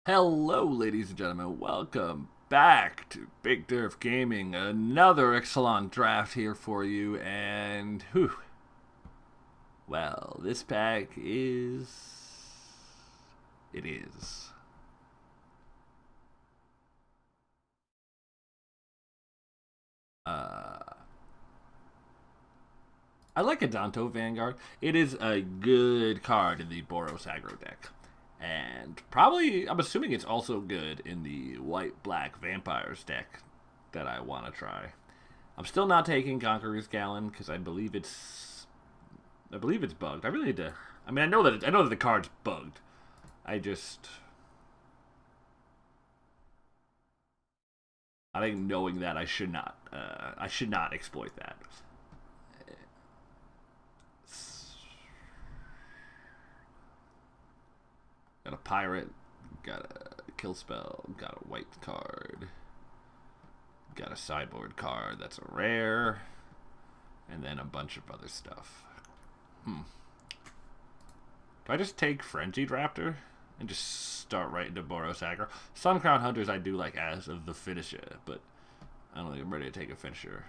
Hello, ladies and gentlemen. Welcome back to Big Derf Gaming. Another Ixalan draft here for you, and well, this pack is. Uh, I like a Danto Vanguard. It is a good card in the Boros aggro deck. And probably, I'm assuming it's also good in the white-black vampires deck that I want to try. I'm still not taking Conqueror's Gallon because I believe it's bugged. I really need to. I mean, I know that the card's bugged. I think knowing that I should not exploit that. Got a pirate, got a kill spell, got a white card, got a sideboard card that's a rare, and then a bunch of other stuff. Do I just take Frenzied Raptor and just start right into Boros aggro? Suncrown Hunters I do like as of the finisher, but I don't think I'm ready to take a finisher.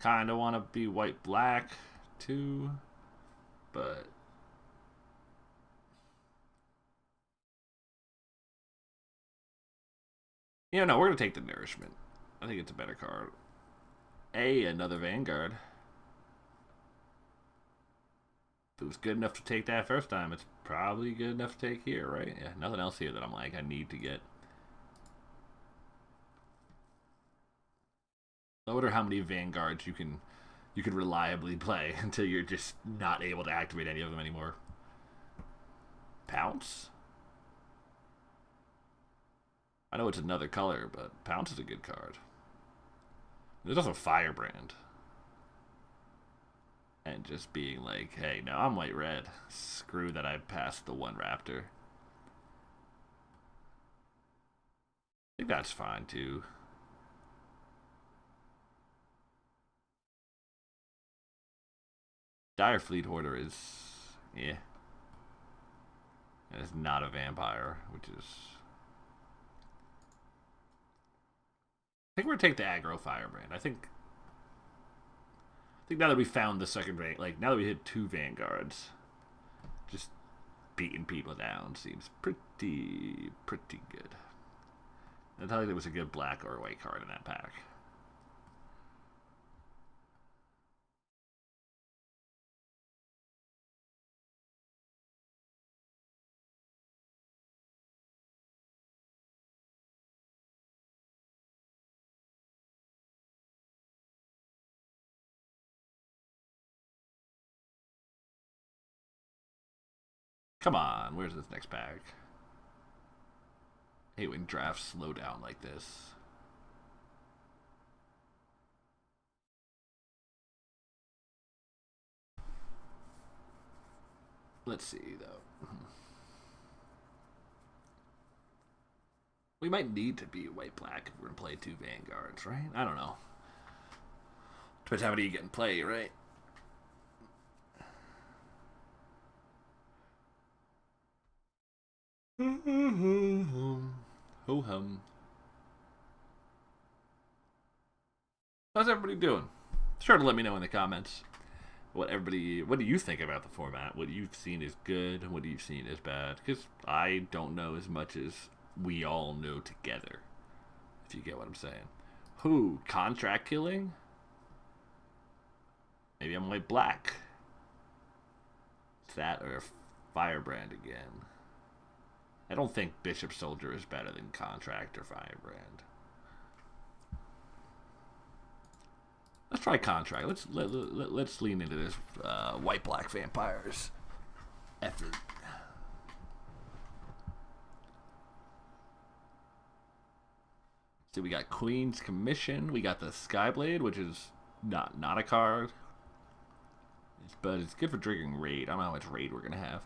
Kinda want to be white-black too, but no, we're gonna take the Nourishment. I think it's a better card. Another Vanguard. If it was good enough to take that first time, it's probably good enough to take here, right? Yeah, nothing else here that I'm like, I need to get. I wonder how many Vanguards you can reliably play until you're just not able to activate any of them anymore. Pounce? I know it's another color, but Pounce is a good card. There's also Firebrand. And just being like, hey, no, I'm white-red. Screw that I passed the one Raptor. I think that's fine, too. Dire Fleet Hoarder is, yeah. And it's not a vampire, which is. I think we're gonna take the aggro Firebrand. I think now that we found the second rank, like now that we hit two Vanguards, just beating people down seems pretty good. I thought there was a good black or white card in that pack. Come on, where's this next pack? I hate when drafts slow down like this. Let's see, though. We might need to be white-black if we're going to play two Vanguards, right? I don't know. Depends how many you get in play, right? Ho hum. How's everybody doing? Sure to let me know in the comments what do you think about the format? What you've seen is good, what you've seen is bad. Because I don't know as much as we all know together. If you get what I'm saying. Who? Contract killing? Maybe I'm white black. It's that or Firebrand again. I don't think Bishop Soldier is better than Contract or Firebrand. Let's try Contract. Let's lean into this white black vampires effort. So we got Queen's Commission. We got the Skyblade, which is not a card, but it's good for triggering raid. I don't know how much raid we're gonna have.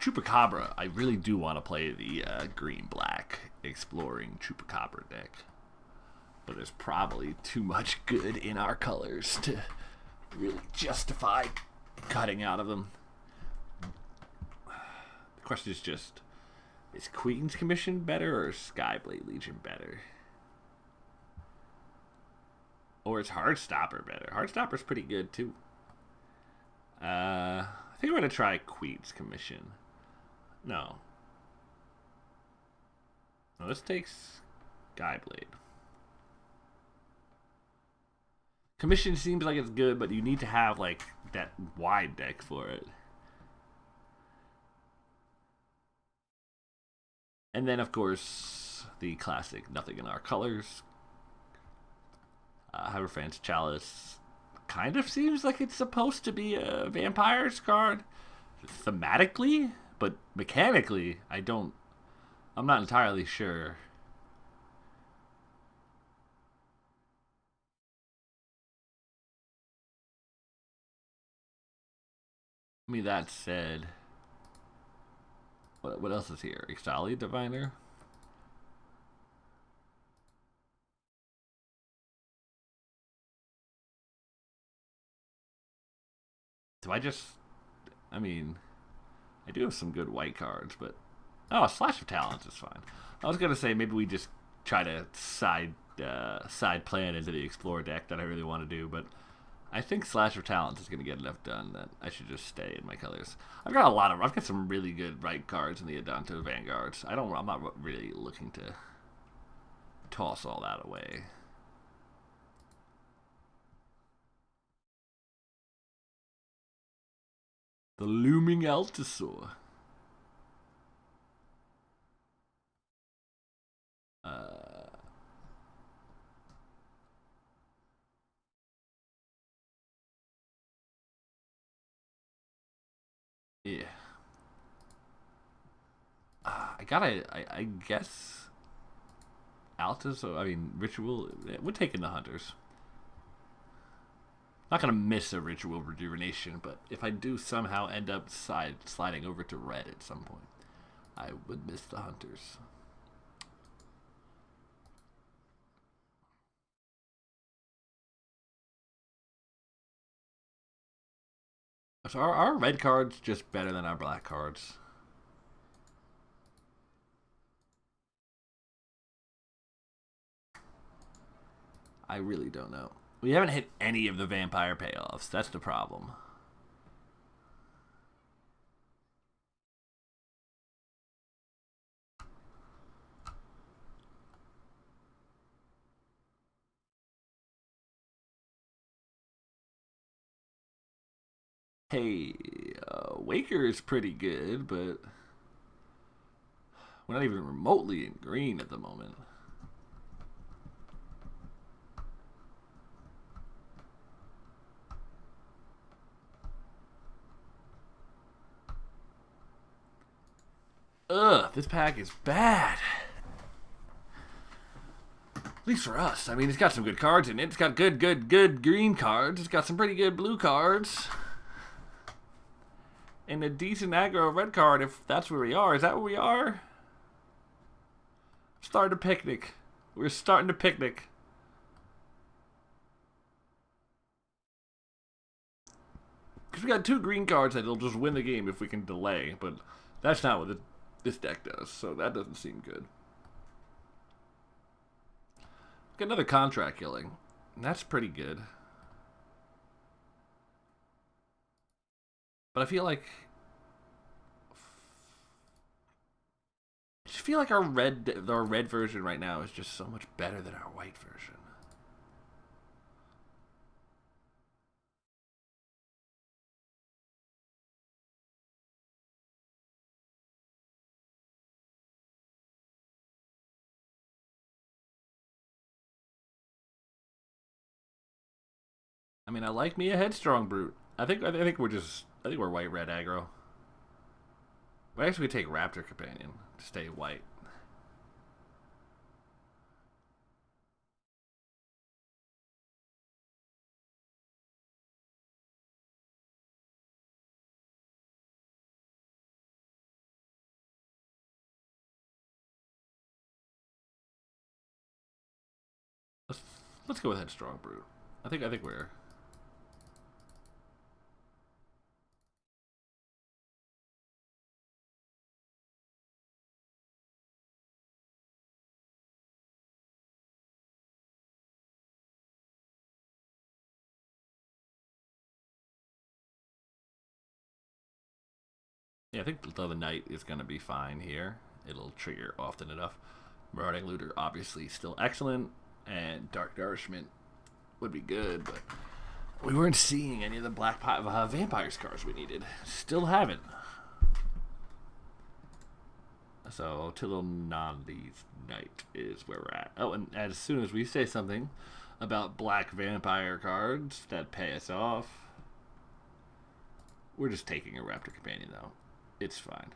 Chupacabra. I really do want to play the green-black exploring Chupacabra deck, but there's probably too much good in our colors to really justify cutting out of them. The question is just Is Queen's Commission better or Skyblade Legion better? Or is Heartstopper better? Heartstopper's pretty good too. I think we're gonna try Queen's Commission. No. No, this takes Skyblade. Commission seems like it's good, but you need to have like that wide deck for it. And then, of course, the classic Nothing in Our Colors. Hierophant's Chalice kind of seems like it's supposed to be a vampire's card thematically, but mechanically, I'm not entirely sure. I mean, that said, what else is here? Ixalan Diviner? Do I just... I mean, I do have some good white cards, but... Oh, Slash of Talents is fine. I was going to say maybe we just try to side plan into the Explorer deck that I really want to do, but I think Slash of Talents is going to get enough done that I should just stay in my colors. I've got some really good right cards in the Adanto Vanguards. I'm not really looking to toss all that away. The Looming Altasaur. Yeah. I guess Alta, so I mean Ritual, we're taking the Hunters. Not gonna miss a Ritual Rejuvenation, but if I do somehow end up sliding over to red at some point, I would miss the Hunters. So our red cards just better than our black cards? I really don't know. We haven't hit any of the vampire payoffs. That's the problem. Hey, Waker is pretty good, but we're not even remotely in green at the moment. Ugh, this pack is bad. At least for us. I mean, it's got some good cards in it. It's got good green cards. It's got some pretty good blue cards. And a decent aggro red card, if that's where we are. Is that where we are? Starting to picnic. We're starting to picnic. Because we got 2 green cards that'll just win the game if we can delay. But that's not what this deck does. So that doesn't seem good. Got another contract killing. That's pretty good. But I feel like... I just feel like our red version right now is just so much better than our white version. I mean, I like me a Headstrong Brute. I think we're white red aggro. But actually, we take Raptor Companion to stay white. Let's go with Headstrong Brute. I think we're... Yeah, I think the Knight is going to be fine here. It'll trigger often enough. Marauding Looter, obviously, still excellent. And Dark Nourishment would be good, but we weren't seeing any of the Black Vampires cards we needed. Still haven't. So, Tilonali's Knight is where we're at. Oh, and as soon as we say something about Black Vampire cards that pay us off, we're just taking a Raptor Companion, though. It's fine.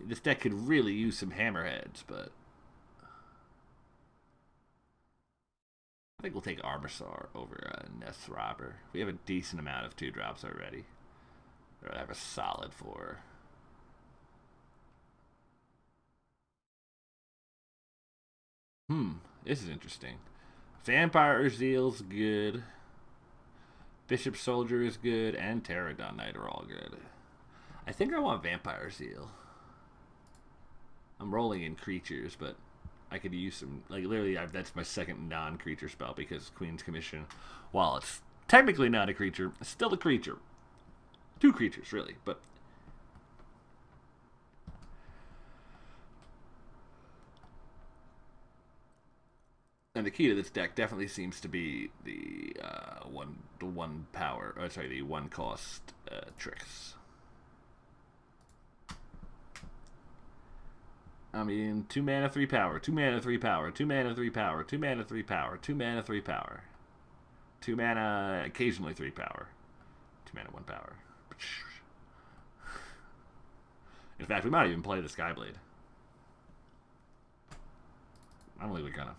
This deck could really use some hammerheads, but I think we'll take Armasaur over Nest Robber. We have a decent amount of 2-drops already. I have a solid 4. This is interesting. Vampire Zeal's good. Bishop Soldier is good, and Pterodon Knight are all good. I think I want Vampire Zeal. I'm rolling in creatures, but I could use some, like, literally, that's my second non-creature spell because Queen's Commission, while it's technically not a creature, it's still a creature. 2 creatures, really, but and the key to this deck definitely seems to be the one cost tricks. I mean, 2 mana, 3 power, 2 mana, 3 power, 2 mana, 3 power, 2 mana, 3 power, 2 mana, 3 power, 2 mana, occasionally 3 power, 2 mana, 1 power. In fact, we might even play the Skyblade. I don't think we're gonna.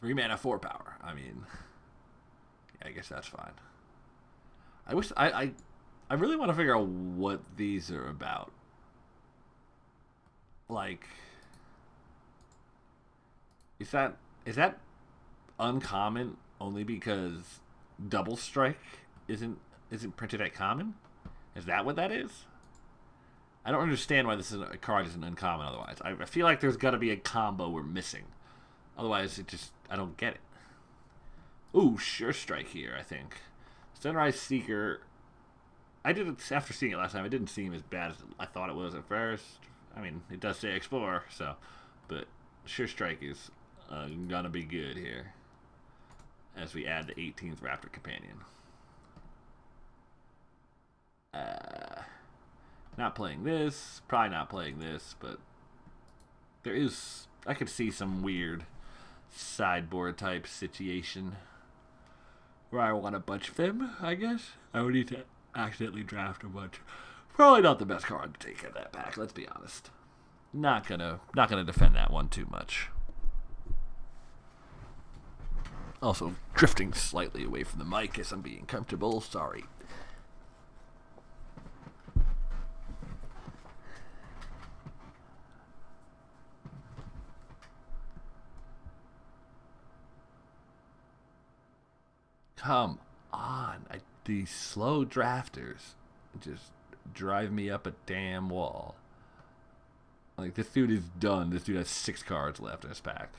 Three mana, 4 power. I mean, yeah, I guess that's fine. I wish I really want to figure out what these are about. Like, is that uncommon only because Double Strike isn't printed at common? Is that what that is? I don't understand why this is a card isn't uncommon otherwise. I feel like there's got to be a combo we're missing. Otherwise, I don't get it. Ooh, Sure Strike here, I think. Sunrise Seeker. After seeing it last time, it didn't seem as bad as I thought it was at first. I mean, it does say Explorer, so. But Sure Strike is gonna be good here. As we add the 18th Raptor Companion. Not playing this. Probably not playing this, but I could see some weird sideboard type situation where I want a bunch of them, I guess. I would need to accidentally draft a bunch. Probably not the best card to take in that pack, let's be honest. Not gonna defend that one too much. Also, drifting slightly away from the mic as I'm being comfortable, sorry. Come on. These slow drafters just drive me up a damn wall. Like, this dude is done. This dude has 6 cards left in his pack.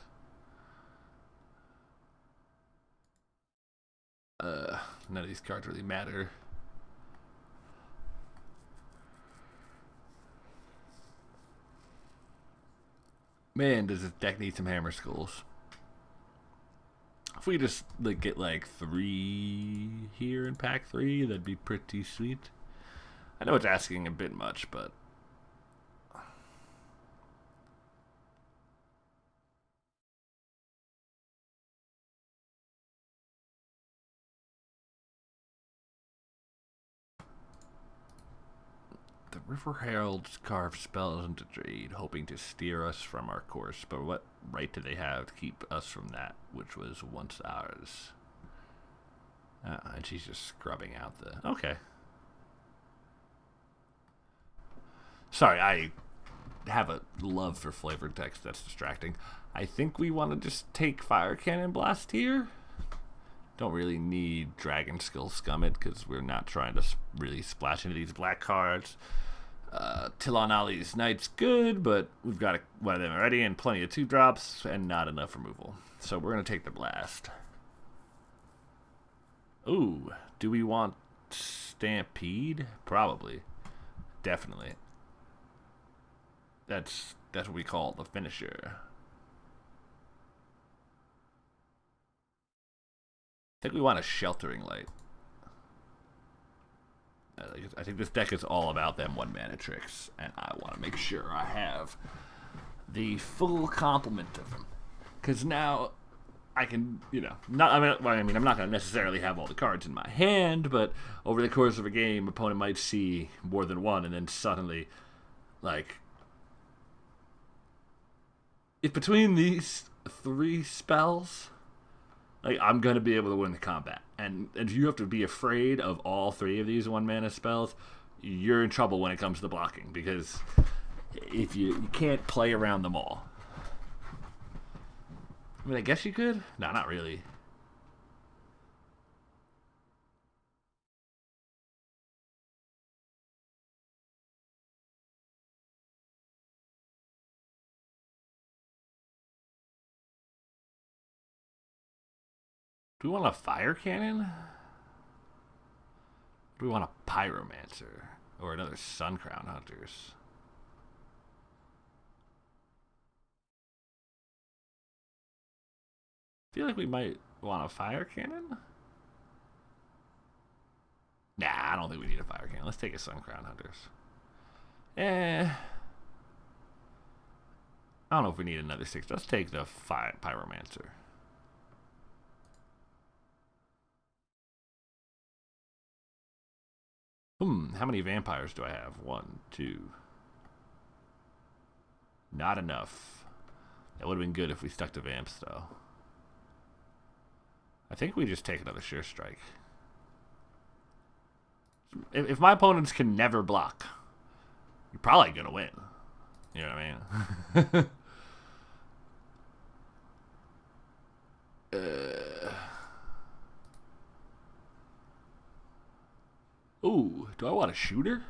None of these cards really matter. Man, does this deck need some Hammer Skulls. If we just get 3 here in pack 3, that'd be pretty sweet. I know it's asking a bit much, but the River Heralds carve spells into trade, hoping to steer us from our course. But what right do they have to keep us from that, which was once ours? And she's just scrubbing out the... Okay. Sorry, I have a love for flavored text that's distracting. I think we want to just take Fire Cannon Blast here. Don't really need Dragon Skull Scummit because we're not trying to really splash into these black cards. Tilon Ali's Knight's good, but we've got one of them already and plenty of 2-drops and not enough removal. So we're going to take the blast. Ooh, do we want Stampede? Probably. Definitely. That's what we call the finisher. I think we want a Sheltering Light. I think this deck is all about them 1-mana tricks, and I want to make sure I have the full complement of them. Because now I can, I'm not going to necessarily have all the cards in my hand, but over the course of a game, opponent might see more than one, and then suddenly, like, if between these 3 spells, like, I'm going to be able to win the combat. And you have to be afraid of all 3 of these 1-mana spells. You're in trouble when it comes to blocking, because if you can't play around them all. I mean, I guess you could. No, not really. Do we want a Fire Cannon? Do we want a Pyromancer? Or another Suncrown Hunters? I feel like we might want a Fire Cannon. Nah, I don't think we need a Fire Cannon. Let's take a Suncrown Hunters. I don't know if we need another 6. Let's take the Pyromancer. How many vampires do I have? 1, 2. Not enough. That would have been good if we stuck to vamps, though. I think we just take another Sure Strike. If my opponents can never block, you're probably going to win. You know what I mean? Ooh, do I want a shooter?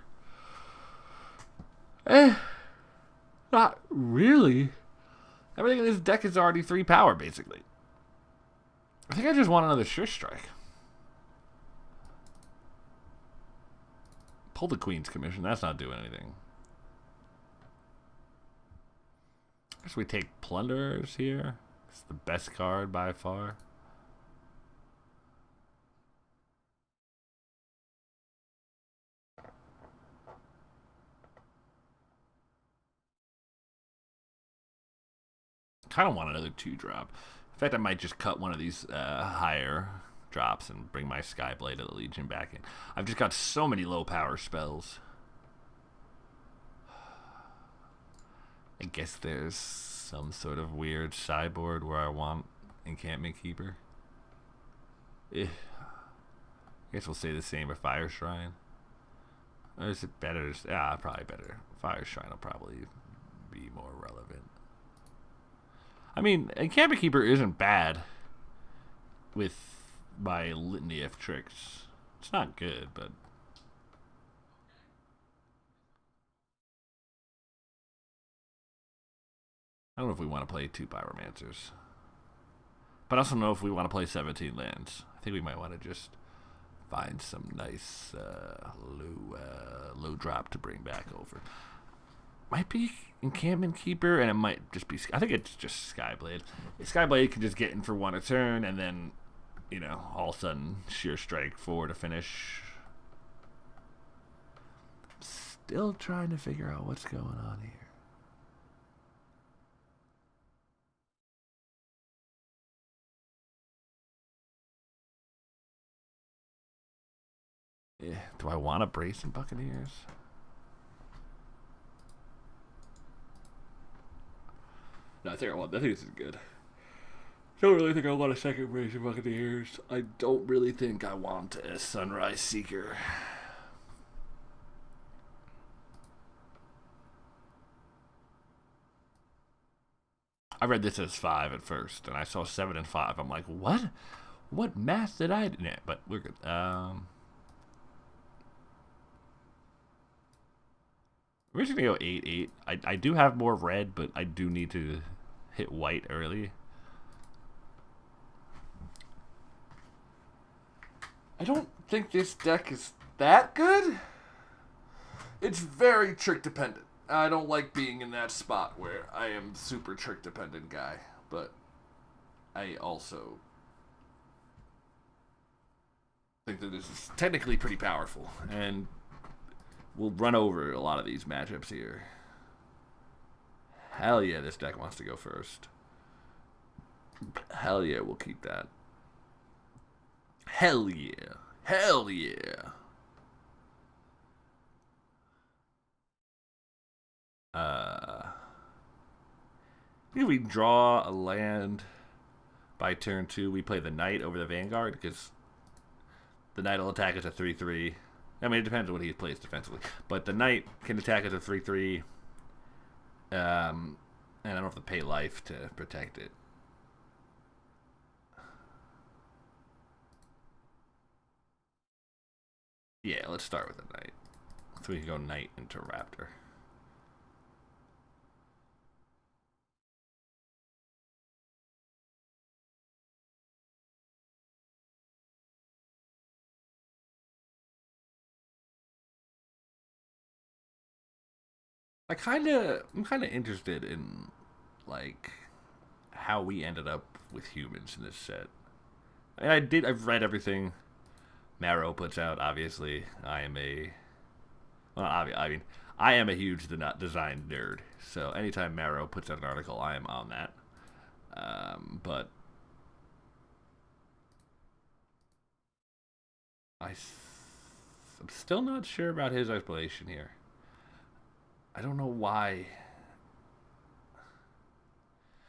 Not really. Everything in this deck is already 3 power, basically. I think I just want another Sure Strike. Pull the Queen's Commission. That's not doing anything. I guess we take Plunderers here. It's the best card by far. Kind of want another 2-drop. In fact, I might just cut one of these higher drops and bring my Skyblade of the Legion back in. I've just got so many low power spells. I guess there's some sort of weird sideboard where I want Encampment Keeper. I guess we'll say the same for Fire Shrine. Or is it better? Probably better. Fire Shrine will probably be more relevant. I mean, Encampment Keeper isn't bad with my litany of tricks. It's not good, but... I don't know if we want to play 2 Pyromancers. But I also don't know if we want to play 17 lands. I think we might want to just find some nice low drop to bring back over. Might be Encampment Keeper, and it might just be... I think it's just Skyblade. Skyblade can just get in for 1 a turn, and then, all of a sudden, Sheer Strike 4 to finish. Still trying to figure out what's going on here. Yeah, do I want to brace some Buccaneers? No, I think this is good. Don't really think I want a second brace of Buccaneers. I don't really think I want a Sunrise Seeker. I read this as 5 at first, and I saw 7 and 5. I'm like, what? What math did I do? Nah, but we're good. We're just gonna go 8-8. I do have more red, but I do need to hit white early. I don't think this deck is that good. It's very trick dependent. I don't like being in that spot where I am super trick dependent guy, but I also think that this is technically pretty powerful, and we'll run over a lot of these matchups here. Hell yeah, this deck wants to go first. Hell yeah, we'll keep that. Hell yeah. Hell yeah. If we draw a land by turn 2, we play the Knight over the Vanguard, because the Knight will attack us at 3-3. I mean, it depends on what he plays defensively. But the Knight can attack us at 3-3. And I don't have to pay life to protect it. Yeah, let's start with the Knight. So we can go Knight into Raptor. I'm kind of interested in, like, how we ended up with humans in this set. I've read everything Marrow puts out. Obviously, I am a, well, I mean, I am a huge design nerd. So anytime Marrow puts out an article, I am on that. But I'm still not sure about his explanation here. I don't know why.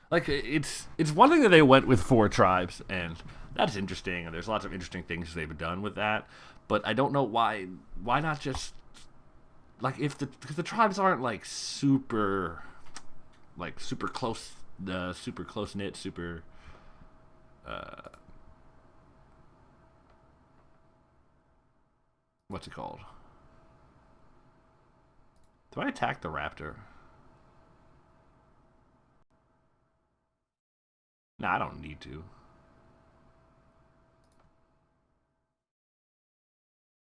Like, it's one thing that they went with 4 tribes, and that's interesting, and there's lots of interesting things they've done with that. But I don't know why. Why not just, like, because the tribes aren't super close, super close knit, super. Uh, what's it called? Do I attack the raptor? No, I don't need to.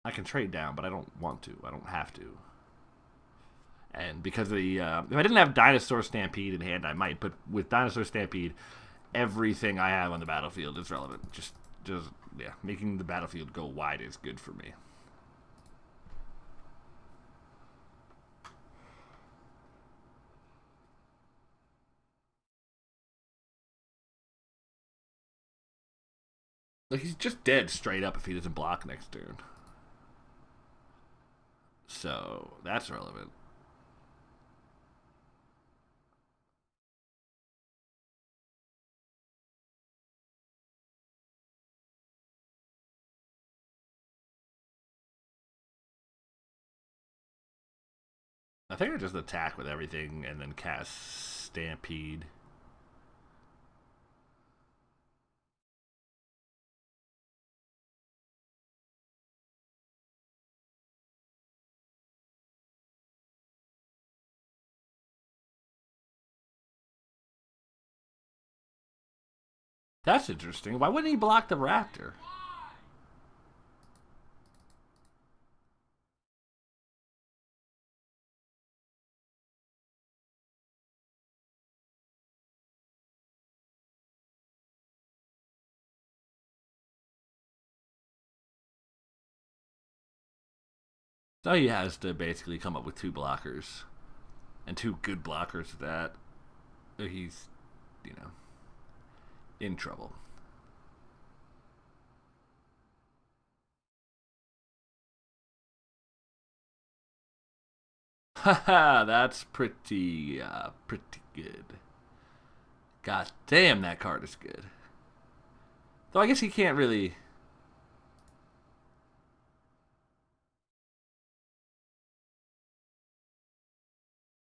I can trade down, but I don't want to. I don't have to. And because of the, if I didn't have Dinosaur Stampede in hand, I might. But with Dinosaur Stampede, everything I have on the battlefield is relevant. Just yeah, making the battlefield go wide is good for me. Like, he's just dead straight up if he doesn't block next turn. So that's relevant. I think I just attack with everything and then cast Stampede. That's interesting. Why wouldn't he block the raptor? So he has to basically come up with 2 blockers. And 2 good blockers at that. So he's, you know, in trouble. Haha, that's pretty good. God damn, that card is good. Though I guess he can't really.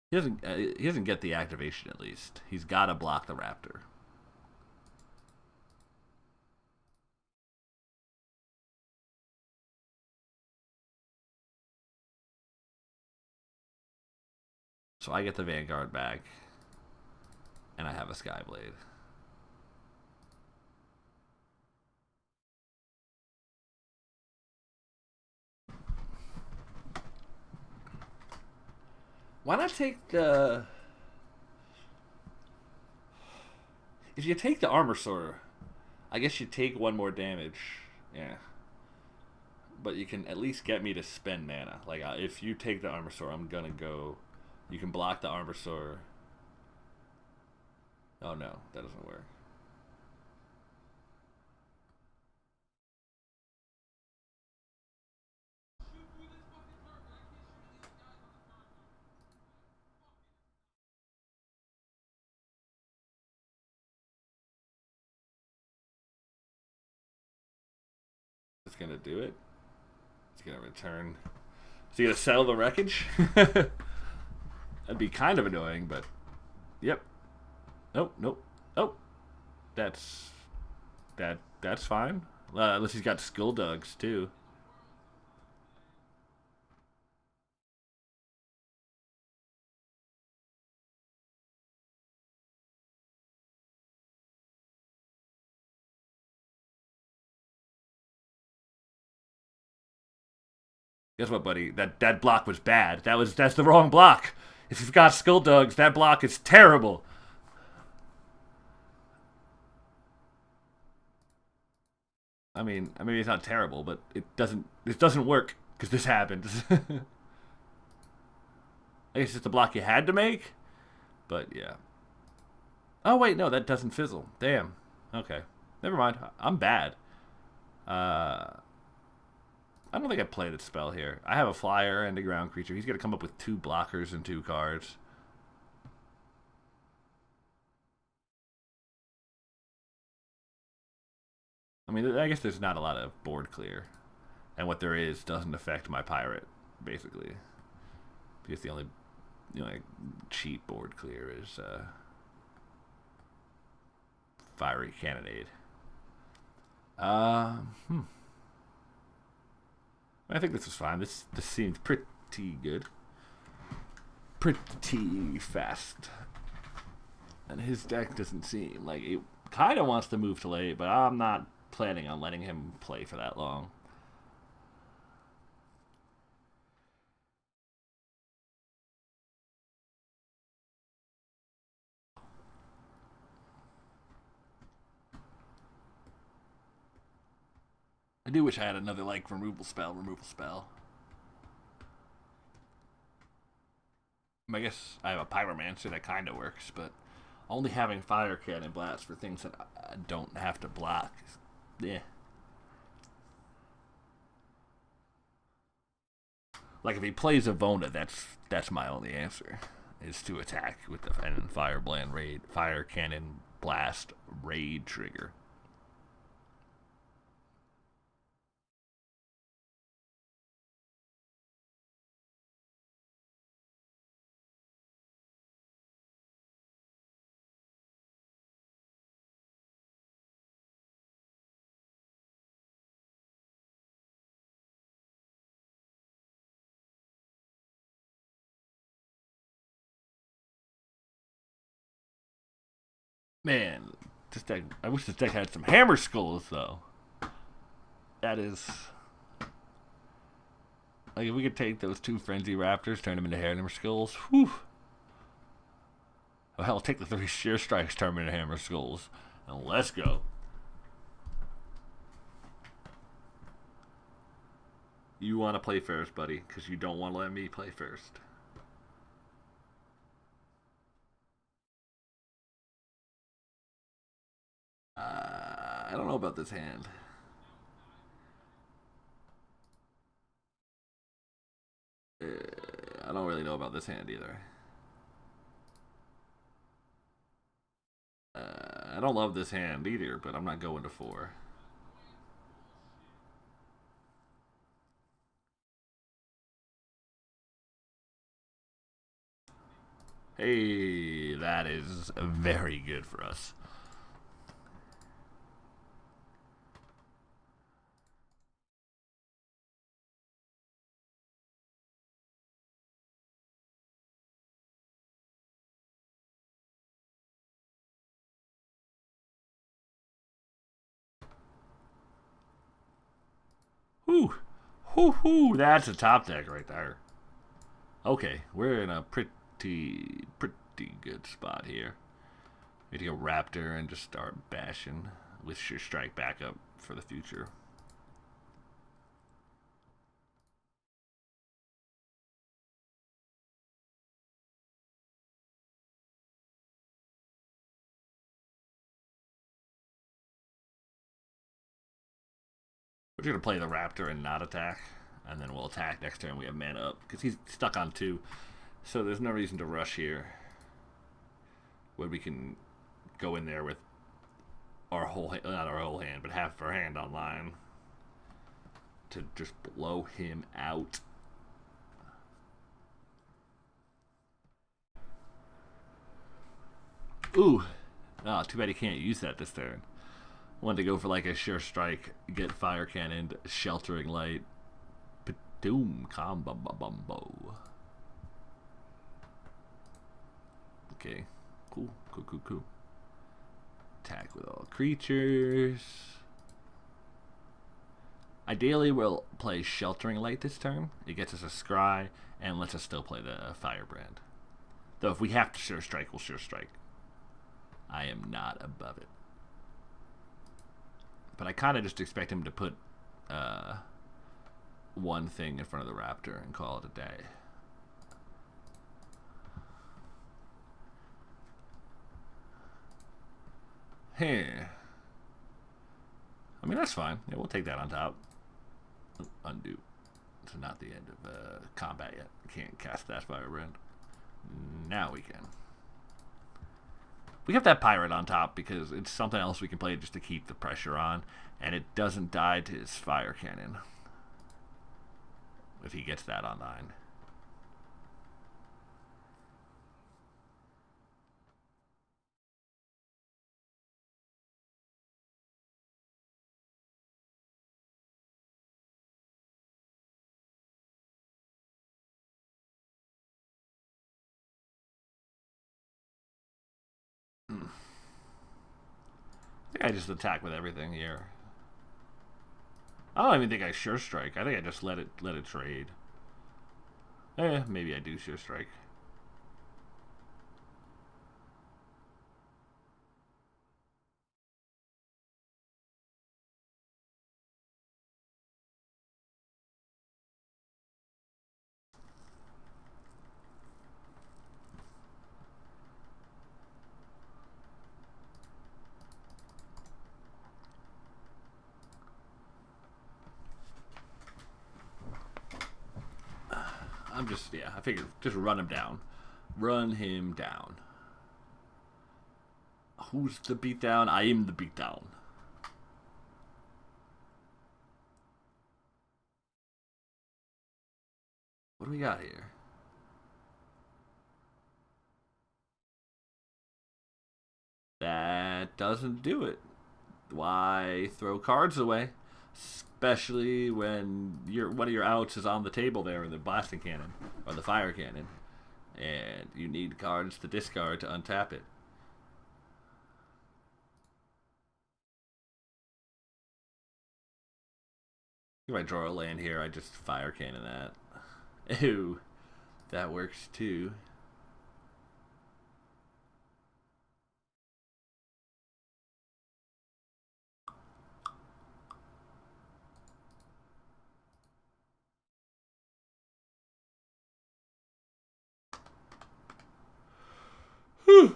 He doesn't get the activation at least. He's got to block the raptor. So I get the Vanguard back, and I have a Skyblade. Why not take the... If you take the Armor Sorter, I guess you take one more damage. Yeah. But you can at least get me to spend mana. Like, if you take the Armor Sorter, I'm gonna go... You can block the Armor Sorter. Oh no, that doesn't work. It's gonna do it. It's gonna return. So you gonna settle the wreckage? That'd be kind of annoying, but... Yep. Nope, nope. Oh. That's... That's fine. Unless he's got Skull Dogs, too. Guess what, buddy? That block was bad. That's the wrong block. If you've got Skull Dogs, that block is terrible. I mean, maybe it's not terrible, but it doesn't work because this happened. I guess it's the block you had to make, but yeah. Oh wait, no, that doesn't fizzle. Damn. Okay, never mind. I'm bad. I don't think I played that spell here. I have a flyer and a ground creature. He's gonna come up with 2 blockers and 2 cards. I mean, I guess there's not a lot of board clear, and what there is doesn't affect my pirate, basically. Because the only, like, cheap board clear is fiery cannonade. I think this was fine. This seemed pretty good, pretty fast, and his deck doesn't seem like it. Kind of wants to move to late, but I'm not planning on letting him play for that long. I do wish I had another, like, removal spell. I guess I have a Pyromancer that kind of works, but only having Fire Cannon Blast for things that I don't have to block, yeah. Like, if he plays Avona, that's my only answer, is to attack with the Fire Cannon Blast raid trigger. Man, this deck. I wish this deck had some Hammer Skulls though. That is, like, if we could take those 2 Frenzy Raptors, turn them into Hammer Skulls. Whew. Well, hell, take the 3 Sheer Strikes, turn them into Hammer Skulls, and let's go. You want to play first, buddy, because you don't want to let me play first. I don't know about this hand. I don't really know about this hand either. I don't love this hand either, but I'm not going to 4. Hey, that is very good for us. Whoo, whoo, whoo! That's a top deck right there. Okay, we're in a pretty good spot here. We need to go Raptor and just start bashing with Sure Strike backup for the future. We're just gonna play the Raptor and not attack, and then we'll attack next turn. We have mana up because he's stuck on 2, so there's no reason to rush here. When we can go in there with our whole not our whole hand, but half our hand online to just blow him out. Ooh, oh, too bad he can't use that this turn. Wanted to go for like a Sure Strike, get Fire Cannon, Sheltering Light, Doom combo bumbo. Okay, cool. Attack with all creatures. Ideally, we'll play Sheltering Light this turn. It gets us a Scry and lets us still play the Firebrand. Though if we have to Sure Strike, we'll Sure Strike. I am not above it. But I kind of just expect him to put one thing in front of the Raptor and call it a day. Hey. I mean, that's fine. Yeah, we'll take that on top. Undo. It's not the end of combat yet. Can't cast that Firebrand. Now we can. We have that Pirate on top because it's something else we can play just to keep the pressure on, and it doesn't die to his Fire Cannon if he gets that online. I think I just attack with everything here. I don't even think I Sure Strike. I think I just let it trade. Maybe I do Sure Strike. I'm just, yeah, I figured just run him down. Run him down. Who's the beatdown? I am the beatdown. What do we got here? That doesn't do it. Why throw cards away? Especially when one of your outs is on the table there in the blasting cannon or the fire cannon, and you need cards to discard to untap it. If I draw a land here, I just fire cannon that. Ew, that works too. Whew.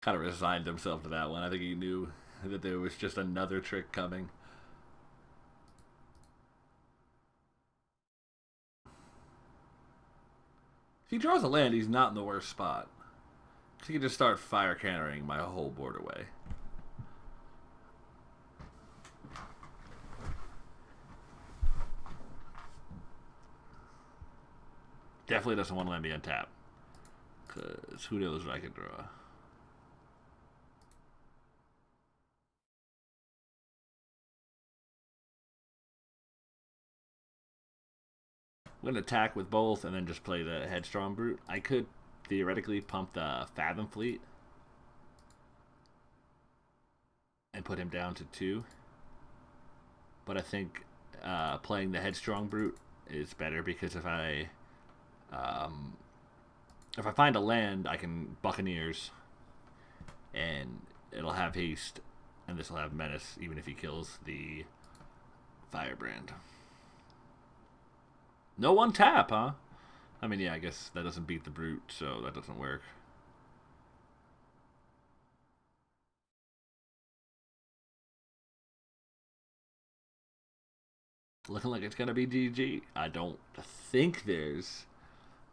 Kind of resigned himself to that one. I think he knew that there was just another trick coming. If he draws a land, he's not in the worst spot. He can just start fire cannoning my whole board away. Definitely doesn't want to let me untap. Because who knows what I can draw. I'm going to attack with both and then just play the Headstrong Brute. I could theoretically pump the Fathom fleet and put him down to 2. But I think playing the Headstrong Brute is better because um, if I find a land, I can Buccaneers, and it'll have haste, and this will have menace, even if he kills the Firebrand. No one tap, huh? I mean, yeah, I guess that doesn't beat the Brute, so that doesn't work. Looking like it's going to be GG. I don't think there's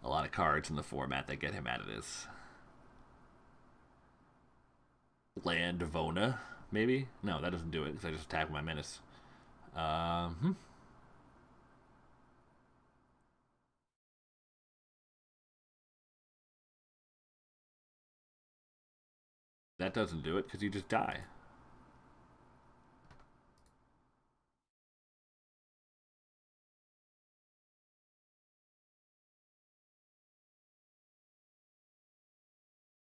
a lot of cards in the format that get him out of this. Land Vona, maybe? No, that doesn't do it because I just attack my menace. Um, that doesn't do it because you just die.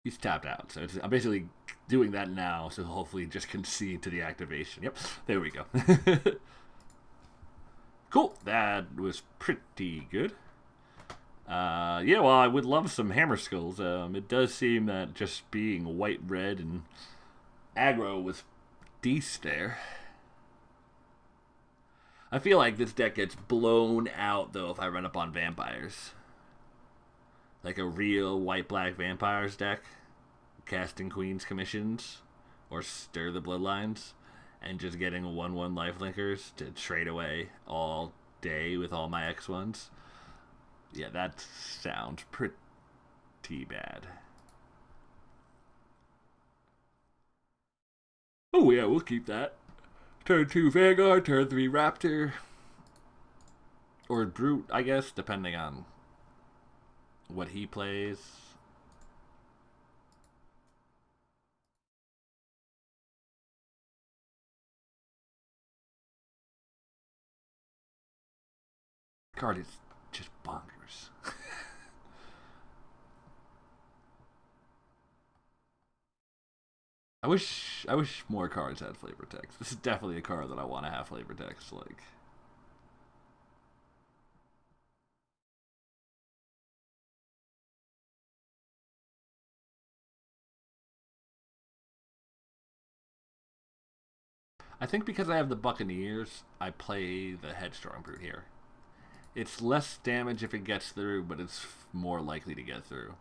He's tapped out, so I'm basically doing that now, so hopefully just concede to the activation. Yep, there we go. Cool, that was pretty good. Yeah, well, I would love some Hammer Skulls. It does seem that just being white, red, and aggro was decent there. I feel like this deck gets blown out, though, if I run up on vampires. Like a real white-black vampires deck, casting Queen's Commissions, or Stir the Bloodlines, and just getting 1/1 lifelinkers to trade away all day with all my X1s. Yeah, that sounds pretty bad. Oh, yeah, we'll keep that. Turn 2 Vanguard, turn 3 Raptor. Or Brute, I guess, depending on what he plays. Card is just bonkers. I wish more cards had flavor text. This is definitely a card that I want to have flavor text. Like, I think because I have the Buccaneers, I play the Headstrong Brute here. It's less damage if it gets through, but it's more likely to get through.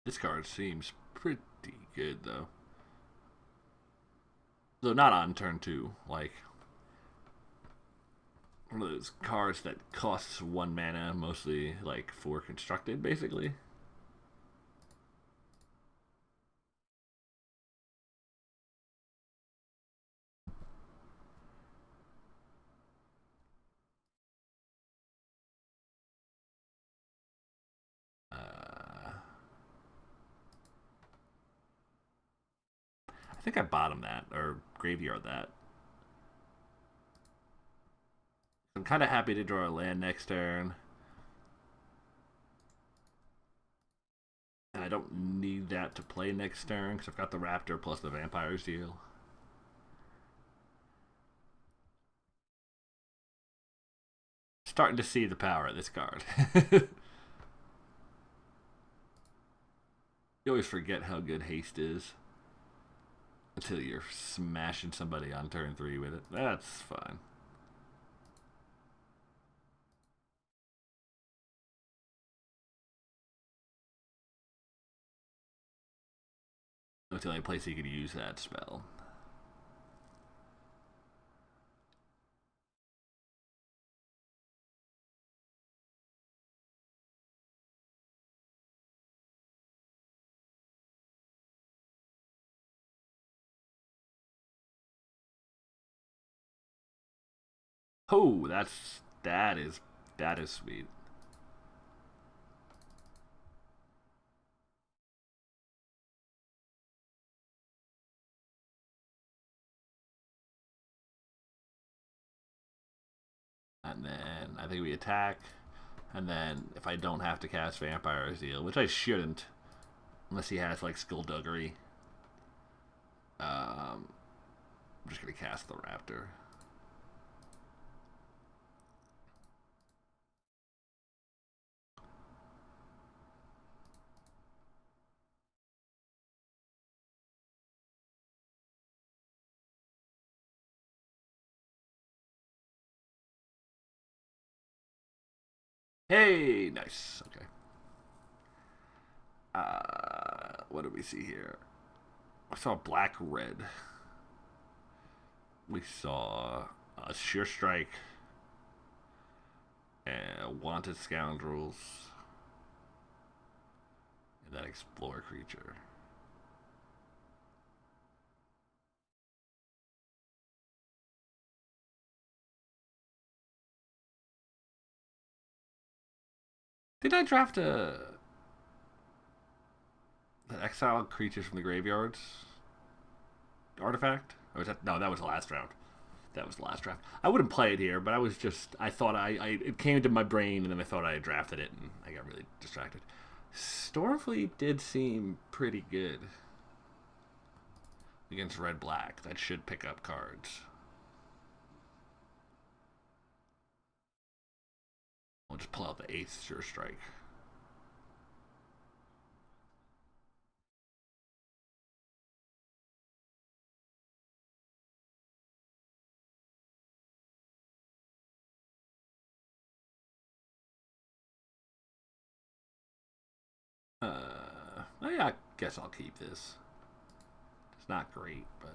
This card seems pretty good, though. Though not on turn 2. Like, one of those cards that costs 1 mana, mostly, like, for constructed, basically. I think I bottom that, or graveyard that. I'm kind of happy to draw a land next turn. And I don't need that to play next turn, because I've got the Raptor plus the Vampires deal. Starting to see the power of this card. You always forget how good haste is until you're smashing somebody on turn 3 with it. That's fine. Until I place he could use that spell. Oh, that is sweet. And then I think we attack. And then if I don't have to cast Vampire Zeal, which I shouldn't, unless he has like Skullduggery, I'm just gonna cast the Raptor. Hey, nice. Okay. What do we see here? I saw black red. We saw a sheer strike and wanted scoundrels and that explore creature. Did I draft an exile creatures from the graveyards artifact? Or was that no? That was the last round. That was the last draft. I wouldn't play it here, but I thought it came to my brain, and then I thought I had drafted it, and I got really distracted. Stormfleet did seem pretty good against red black. That should pick up cards. We'll just pull out the 8th Sure Strike. Yeah, I guess I'll keep this. It's not great, but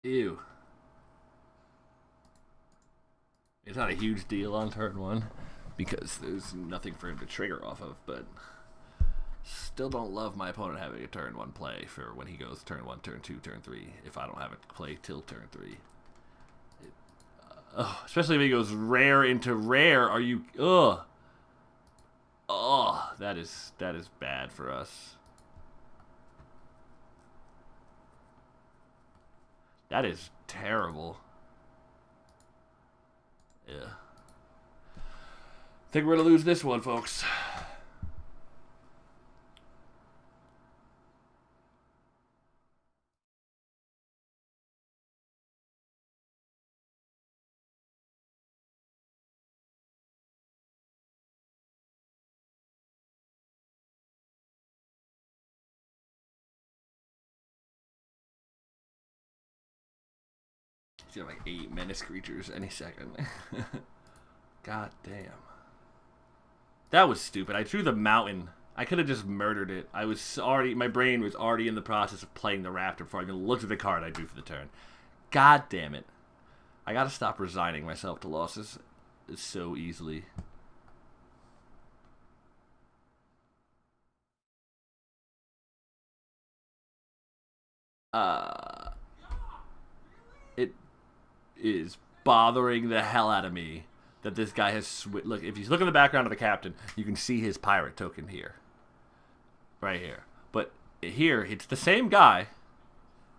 ew. It's not a huge deal on turn 1 because there's nothing for him to trigger off of, but still don't love my opponent having a turn 1 play for when he goes turn 1, turn 2, turn 3 if I don't have it play till turn 3. Especially if he goes rare into rare. Are you that is bad for us. That is terrible. Yeah. Think we're gonna lose this one, folks. He's got like 8 menace creatures any second. God damn. That was stupid. I drew the mountain. I could have just murdered it. My brain was already in the process of playing the Raptor before I even looked at the card I drew for the turn. God damn it. I gotta stop resigning myself to losses so easily. It is bothering the hell out of me that this guy has look. If you look in the background of the captain, you can see his pirate token here, right here. But here, it's the same guy,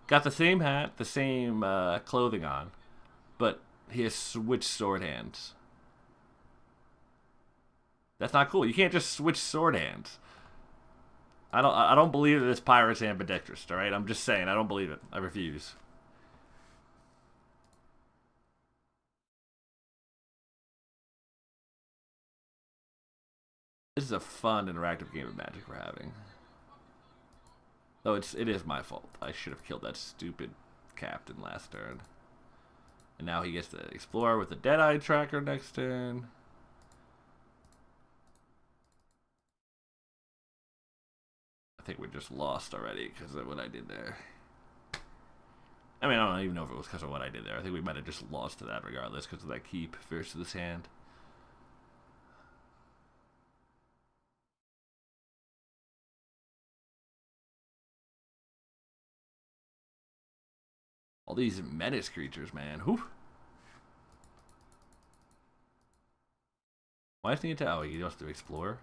got the same hat, the same clothing on, but he has switched sword hands. That's not cool. You can't just switch sword hands. I don't believe that this pirate's ambidextrous. All right, I'm just saying I don't believe it. I refuse. This is a fun interactive game of Magic we're having. Though it is my fault. I should have killed that stupid captain last turn. And now he gets to explore with the Deadeye tracker next turn. I think we just lost already because of what I did there. I mean, I don't even know if it was because of what I did there. I think we might have just lost to that regardless because of that keep versus this hand. All these menace creatures, man. Whew. Why is he into? Oh, he wants to explore.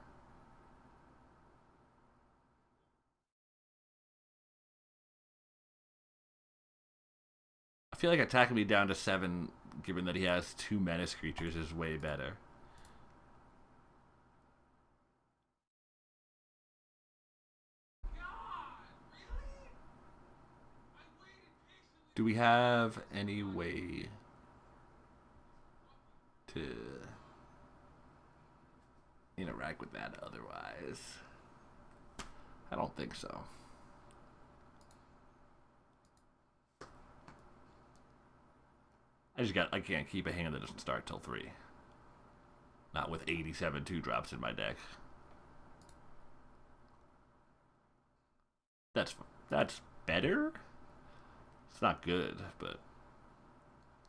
feel like attacking me down to 7, given that he has 2 menace creatures, is way better. Do we have any way to interact with that otherwise? I don't think so. I can't keep a hand that doesn't start till 3. Not with 87 2-drops in my deck. That's better? It's not good, but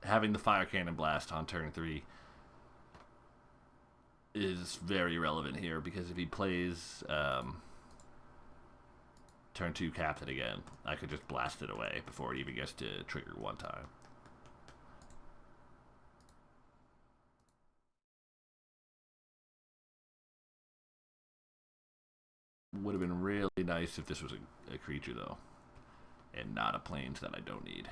having the Fire Cannon Blast on turn 3 is very relevant here, because if he plays turn 2 Captain again, I could just blast it away before it even gets to trigger one time. Would have been really nice if this was a creature, though, and not a plains that I don't need.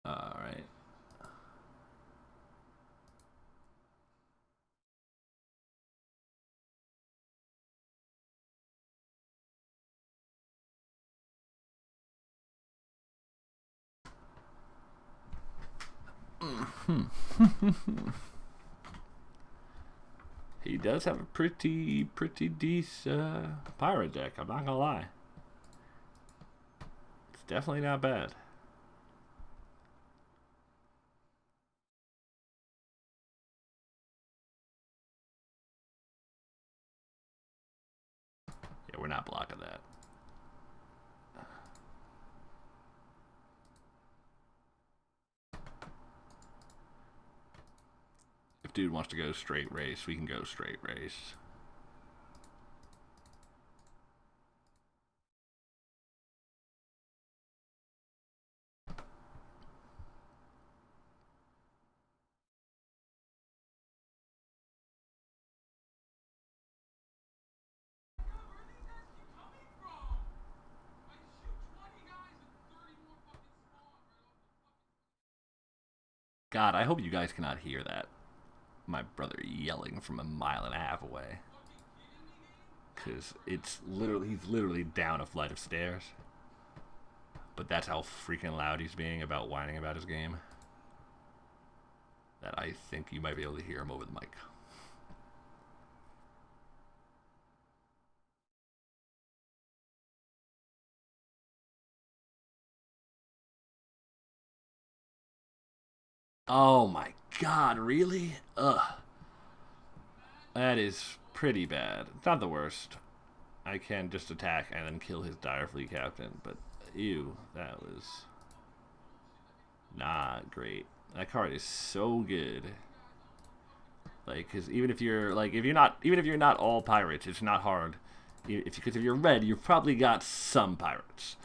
All right. He does have a pretty decent pirate deck, I'm not gonna lie. It's definitely not bad. Yeah, we're not blocking that. If dude wants to go straight race, we can go straight race. God, I hope you guys cannot hear that. My brother yelling from 1.5 miles away. Because he's literally down a flight of stairs. But that's how freaking loud he's being about whining about his game, that I think you might be able to hear him over the mic. Oh my god, really? Ugh. That is pretty bad. It's not the worst. I can just attack and then kill his Dire Fleet Captain, but ew, that was not great. That card is so good. Like, because even if you're not all pirates, it's not hard. Because if you're red, you've probably got some pirates,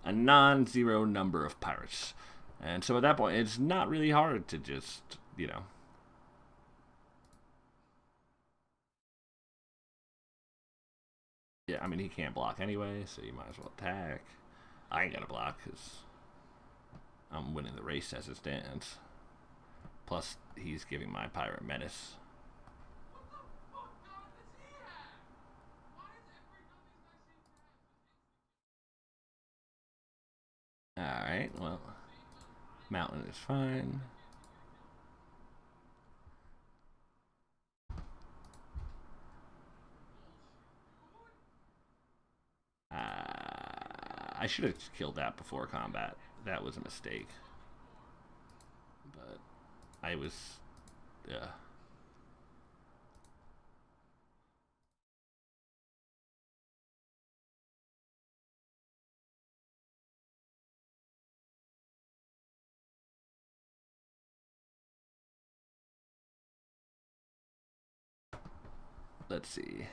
a non-zero number of pirates, and so at that point, it's not really hard to just, Yeah, I mean, he can't block anyway, so you might as well attack. I ain't gonna block because I'm winning the race as it stands. Plus, he's giving my pirate menace. Alright, well, mountain is fine. I should have killed that before combat. That was a mistake. But I was... Yeah. Let's see.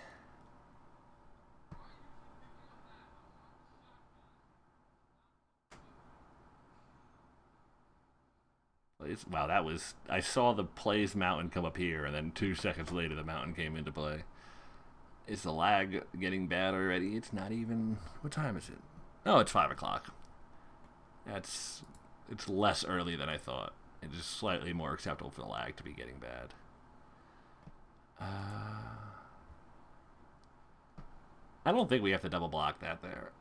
plays. Wow, that was. I saw the plays mountain come up here, and then 2 seconds later, the mountain came into play. Is the lag getting bad already? It's not even. What time is it? Oh, it's 5 o'clock. It's less early than I thought. It is slightly more acceptable for the lag to be getting bad. I don't think we have to double block that there.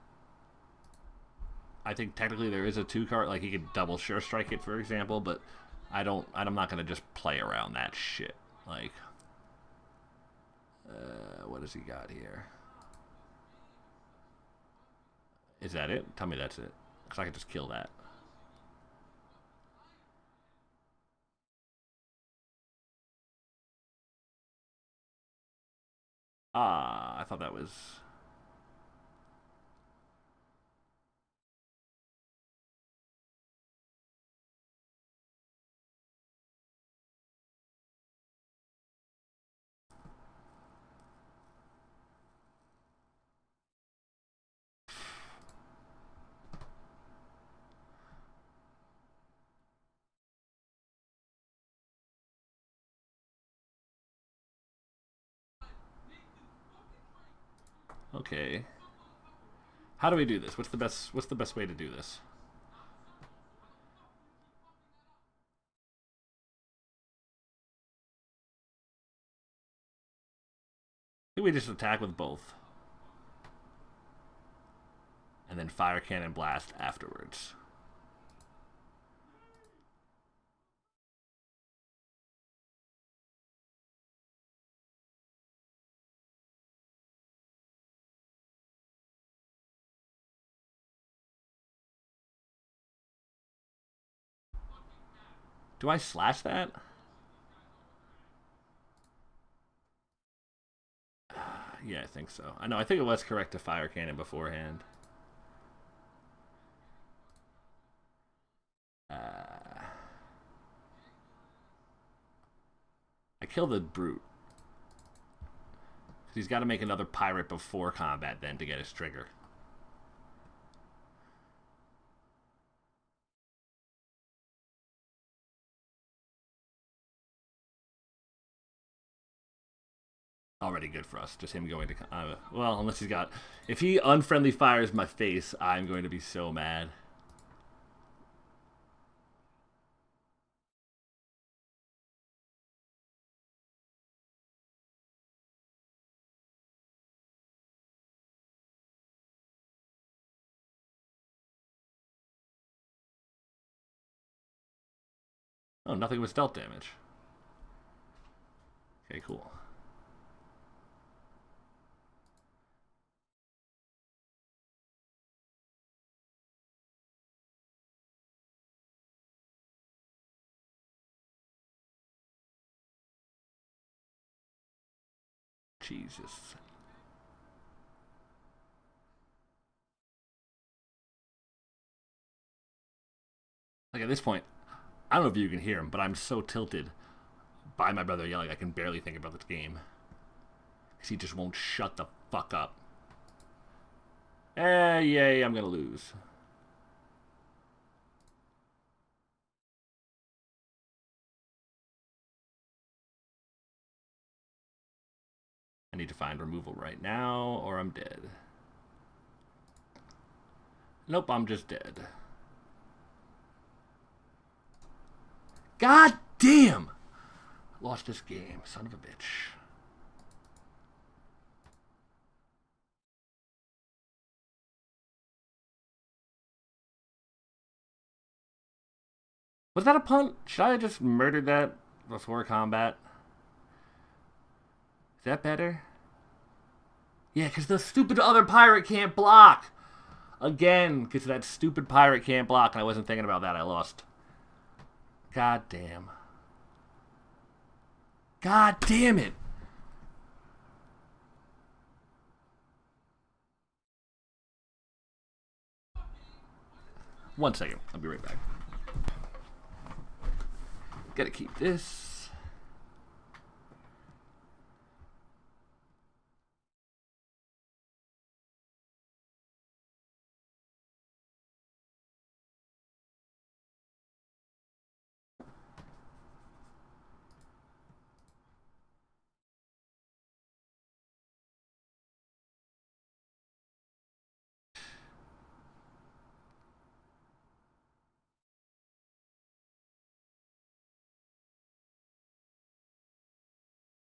I think technically there is a 2-card, like he could double sure strike it, for example, but I'm not gonna just play around that shit. Like, what has he got here? Is that it? Tell me that's it, because I can just kill that. Ah, I thought that was. Okay. How do we do this? What's the best way to do this? I think we just attack with both. And then fire cannon blast afterwards. Do I slash that? Yeah, I think so. I know. I think it was correct to fire cannon beforehand. I kill the brute. He's got to make another pirate before combat then to get his trigger. Already good for us. Just him going to... well, unless he's got... If he unfriendly fires my face, I'm going to be so mad. Oh, nothing was dealt damage. Okay, cool. Jesus. Like, at this point, I don't know if you can hear him, but I'm so tilted by my brother yelling I can barely think about this game. Because he just won't shut the fuck up. Yay, I'm gonna lose. I need to find removal right now, or I'm dead. Nope, I'm just dead. God damn! Lost this game, son of a bitch. Was that a punt? Should I have just murdered that before combat? Is that better? Yeah, because the stupid other pirate can't block. Again, because that stupid pirate can't block, and I wasn't thinking about that. I lost. God damn. God damn it. One second. I'll be right back. Gotta keep this.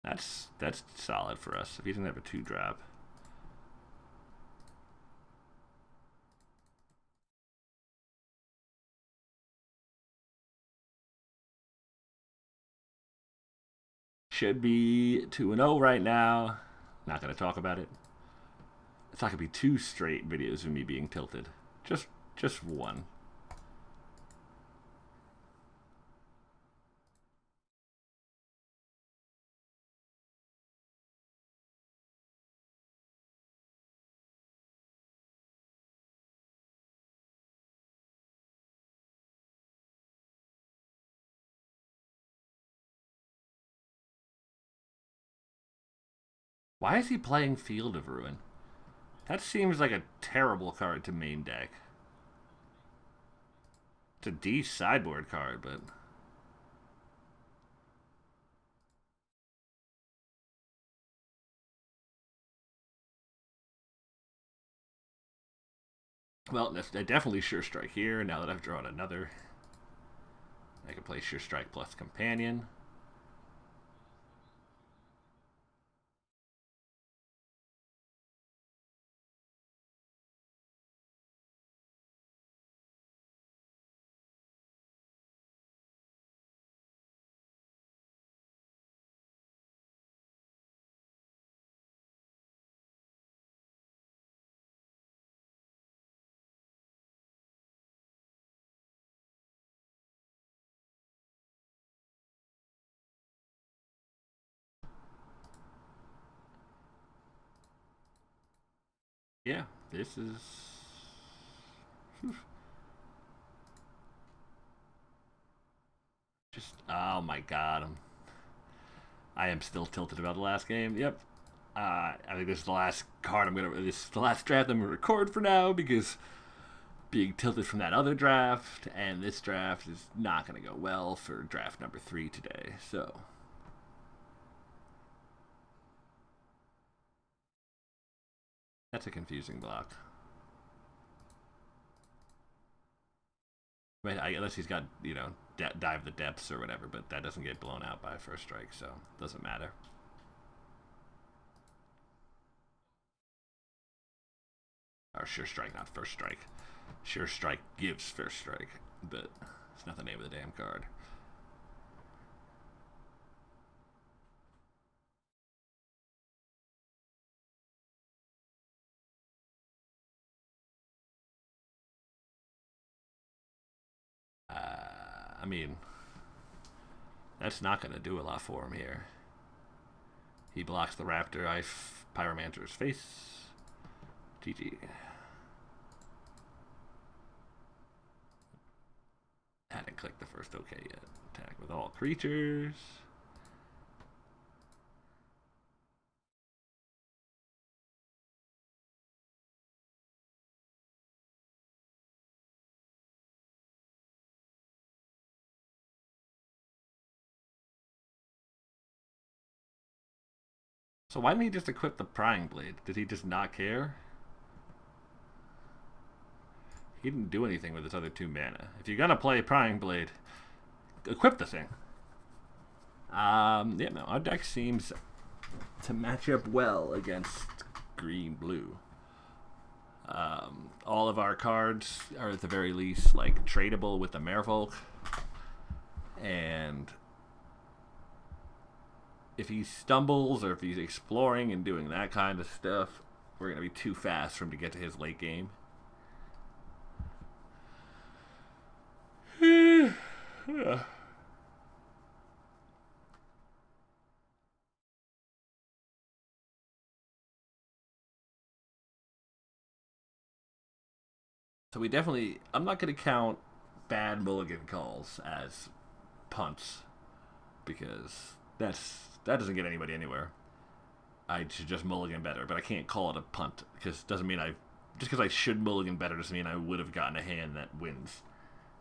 That's solid for us. If he doesn't have a 2-drop. Should be 2-0 right now. Not going to talk about it. It's not going to be 2 straight videos of me being tilted. Just one. Why is he playing Field of Ruin? That seems like a terrible card to main deck. It's a D sideboard card, but... Well, that's definitely Sure Strike here, now that I've drawn another. I can play Sure Strike plus Companion. Yeah, this is... Just, oh my god, I am still tilted about the last game. Yep. I think this is the last card this is the last draft I'm gonna record for now because being tilted from that other draft and this draft is not gonna go well for draft number 3 today. So that's a confusing block. I mean, unless he's got, dive the depths or whatever, but that doesn't get blown out by first strike, so it doesn't matter. Or Sure Strike, not first strike. Sure Strike gives first strike, but it's not the name of the damn card. I mean, that's not going to do a lot for him here. He blocks the Raptor. I Pyromancer's face. GG. Hadn't clicked the first OK yet. Attack with all creatures. So why didn't he just equip the Prying Blade? Did he just not care? He didn't do anything with his other 2 mana. If you're gonna play Prying Blade, equip the thing. Yeah, no, our deck seems to match up well against green-blue. All of our cards are at the very least like tradable with the Merfolk, and if he stumbles or if he's exploring and doing that kind of stuff, we're gonna be too fast for him to get to his late game. Yeah. So we definitely... I'm not going to count bad mulligan calls as punts because that doesn't get anybody anywhere. I should just mulligan better, but I can't call it a punt because it doesn't mean just because I should mulligan better doesn't mean I would have gotten a hand that wins.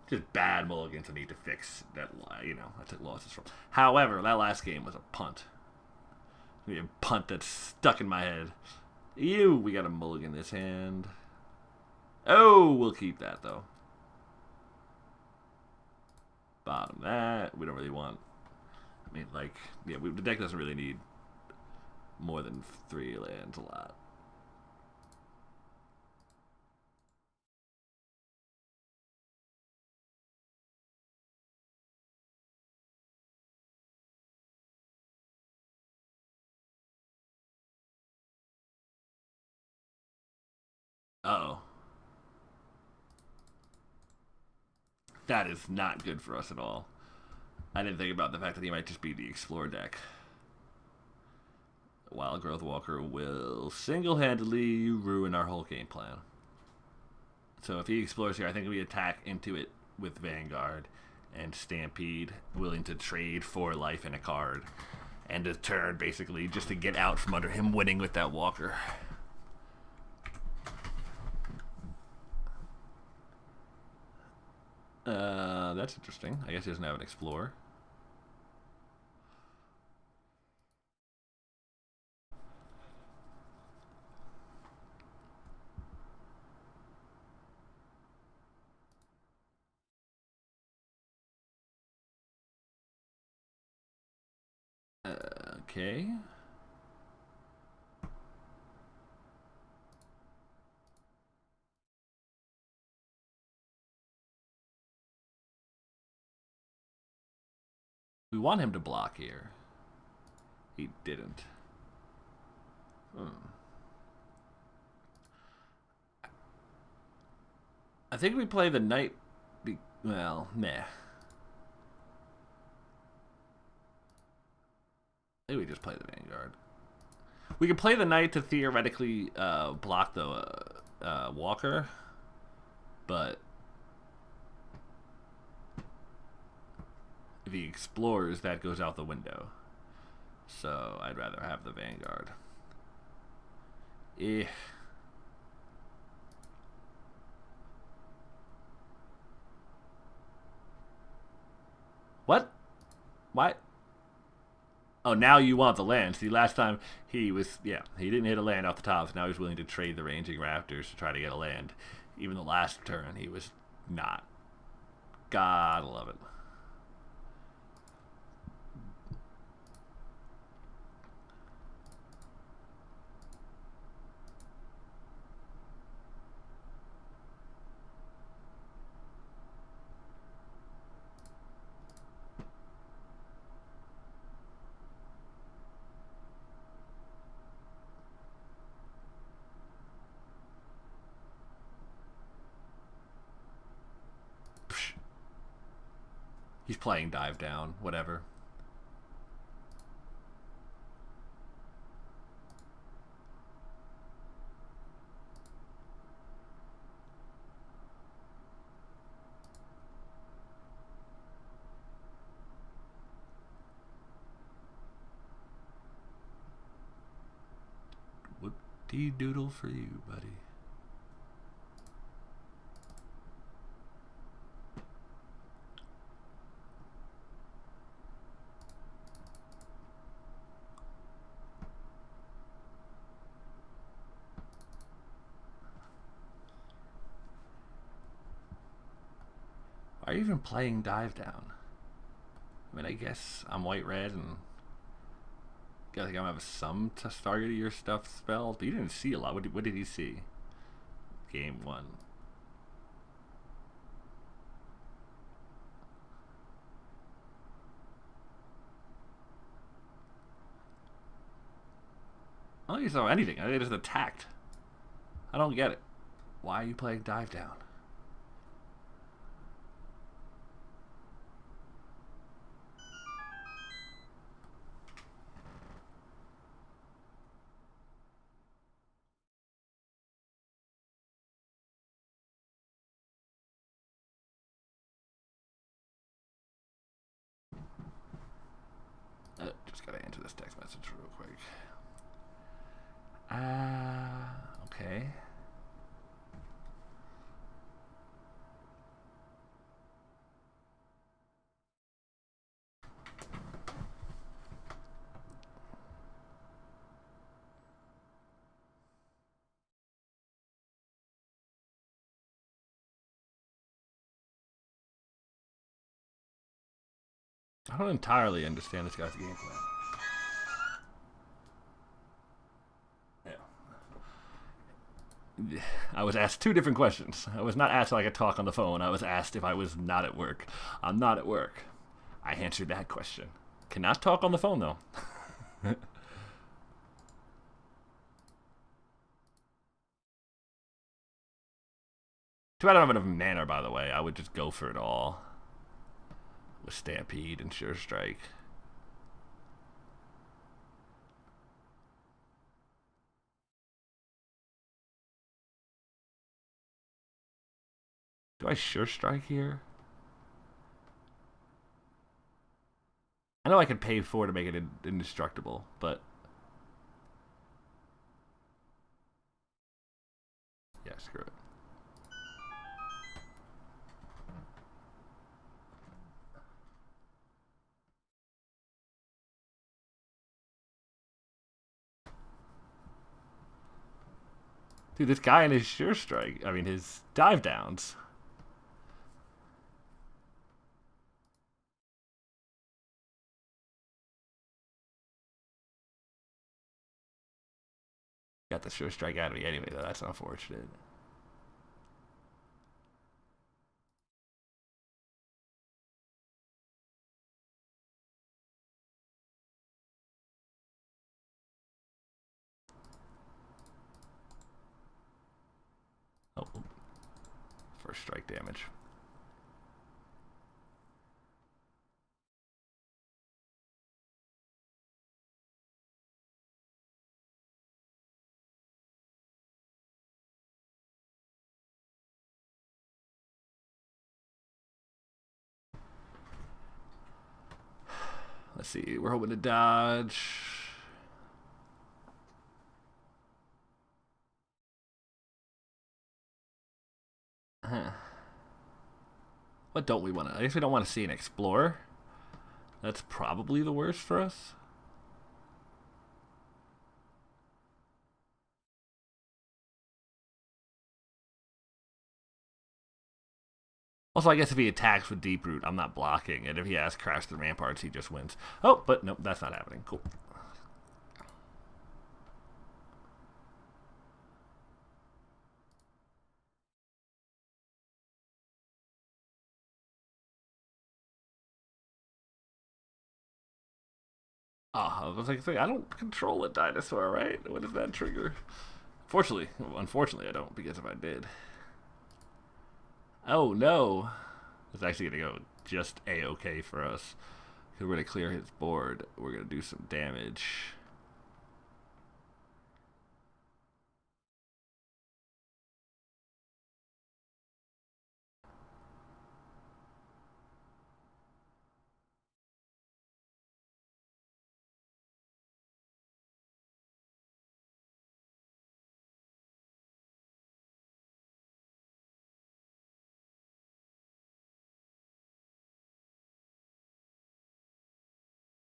Just bad mulligans I need to fix that, I took losses from. However, that last game was a punt. A punt that's stuck in my head. Ew, we got a mulligan this hand. Oh, we'll keep that, though. Bottom that. We don't really want... I mean, the deck doesn't really need more than 3 lands a lot. Uh-oh. That is not good for us at all. I didn't think about the fact that he might just be the Explorer deck. Wild Growth Walker will single-handedly ruin our whole game plan. So if he explores here, I think we attack into it with Vanguard and Stampede, willing to trade for life and a card. And a turn, basically, just to get out from under him winning with that Walker. That's interesting. I guess he doesn't have an Explorer. Okay. We want him to block here. He didn't. I think we play the Knight. Well, meh. Maybe we just play the Vanguard. We could play the Knight to theoretically block the Walker, but if he explores, that goes out the window. So I'd rather have the Vanguard. Eh. What? Why? Oh, now you want the land. See, last time he was, yeah, he didn't hit a land off the top, so now he's willing to trade the Ranging Raptors to try to get a land. Even the last turn, he was not. Gotta love it. He's playing dive down, whatever. Whoop-dee-doodle for you, buddy. Are you even playing dive down? I mean, I guess I'm white-red and I think I'm gonna have some to target your stuff spells, but you didn't see a lot. What did he see? Game 1. I don't think he saw anything. I think they just attacked. I don't get it. Why are you playing dive down? Just gotta answer this text message real quick. Okay. I don't entirely understand this guy's game plan. I was asked two different questions. I was not asked if I could talk on the phone. I was asked if I was not at work. I'm not at work. I answered that question. Cannot talk on the phone, though. Too bad I don't have enough mana, by the way. I would just go for it all. With Stampede and Sure Strike. Do I Sure Strike here? I know I could pay 4 to make it indestructible, but... yeah, screw it. Dude, this guy and his Sure Strike, I mean, his dive downs. Got the Sure Strike out of me anyway, though. That's unfortunate. Oh, first strike damage. Let's see. We're hoping to dodge. Huh. What don't we want to? I guess we don't want to see an Explorer. That's probably the worst for us. Also, I guess if he attacks with Deep Root, I'm not blocking. And if he has Crash the Ramparts, he just wins. Oh, but nope, that's not happening. Cool. I was like, I don't control a dinosaur, right? What does that trigger? Unfortunately, I don't, because if I did. Oh, no. It's actually going to go just A-okay for us. Because we're going to clear his board. We're going to do some damage.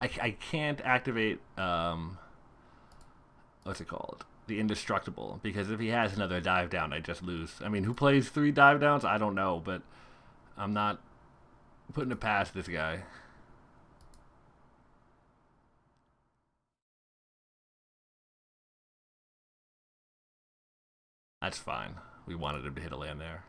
I can't activate what's it called? The indestructible, because if he has another dive down, I just lose. I mean, who plays 3 dive downs? I don't know, but I'm not putting it past this guy. That's fine. We wanted him to hit a land there.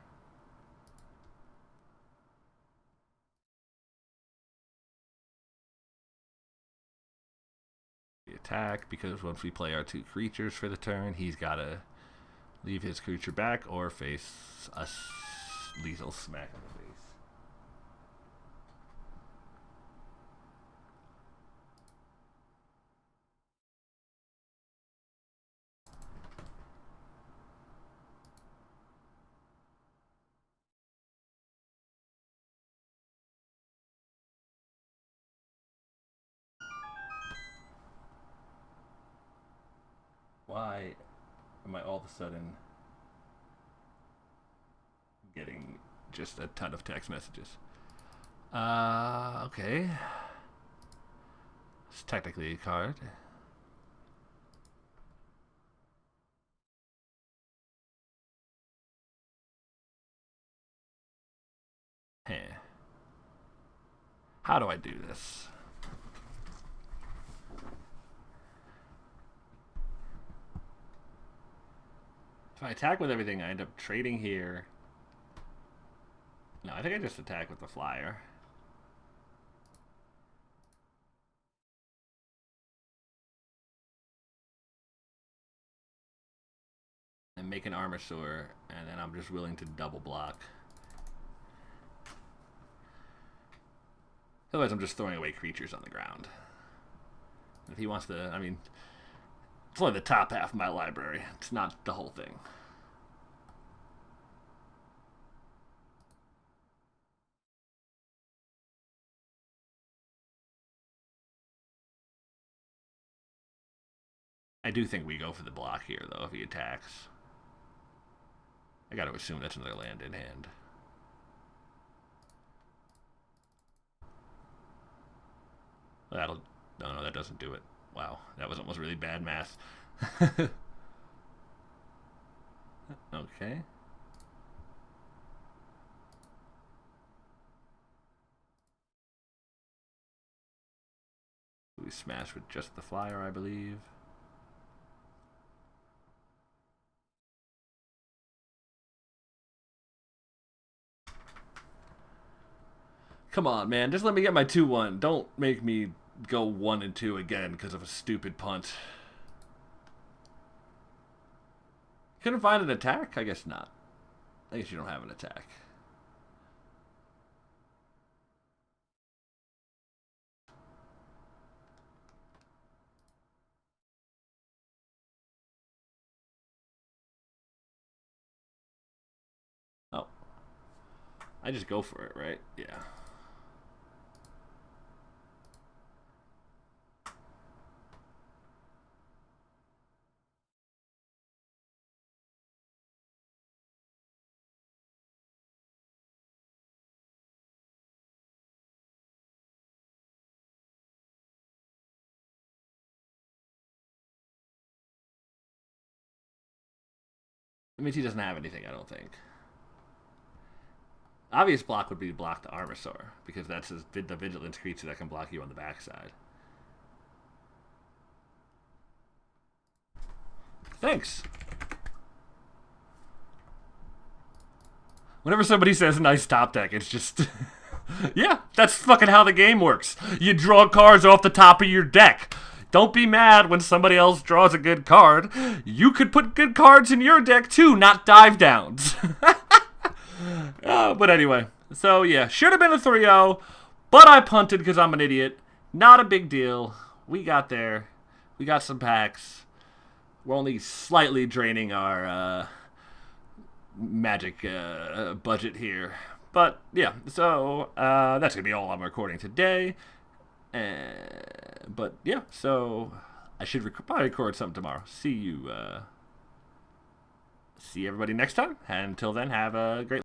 The attack, because once we play our 2 creatures for the turn, he's got to leave his creature back or face a lethal smack in the face. Why am I all of a sudden getting just a ton of text messages? Okay. It's technically a card. Hey. How do I do this? If I attack with everything, I end up trading here. No, I think I just attack with the flyer. And make an armor sore, and then I'm just willing to double block. Otherwise, I'm just throwing away creatures on the ground. If he wants to, I mean, it's only the top half of my library. It's not the whole thing. I do think we go for the block here, though, if he attacks. I gotta assume that's another land in hand. That'll... No, that doesn't do it. Wow, that was almost really bad math. Okay. We smash with just the flyer, I believe. Come on, man. Just let me get my 2-1. Don't make me go 1 and 2 again because of a stupid punt. Couldn't find an attack? I guess not. I guess you don't have an attack. Oh. I just go for it, right? Yeah. That means he doesn't have anything, I don't think. Obvious block would be to block the Armosaur, because that's the vigilance creature that can block you on the backside. Thanks. Whenever somebody says nice top deck, it's just... yeah, that's fucking how the game works. You draw cards off the top of your deck. Don't be mad when somebody else draws a good card. You could put good cards in your deck too, not dive downs. But anyway, so yeah, should have been a 3-0, but I punted because I'm an idiot. Not a big deal. We got there. We got some packs. We're only slightly draining our magic budget here. But yeah, so that's going to be all I'm recording today. But yeah, so I should probably record something tomorrow. See everybody next time. And until then, have a great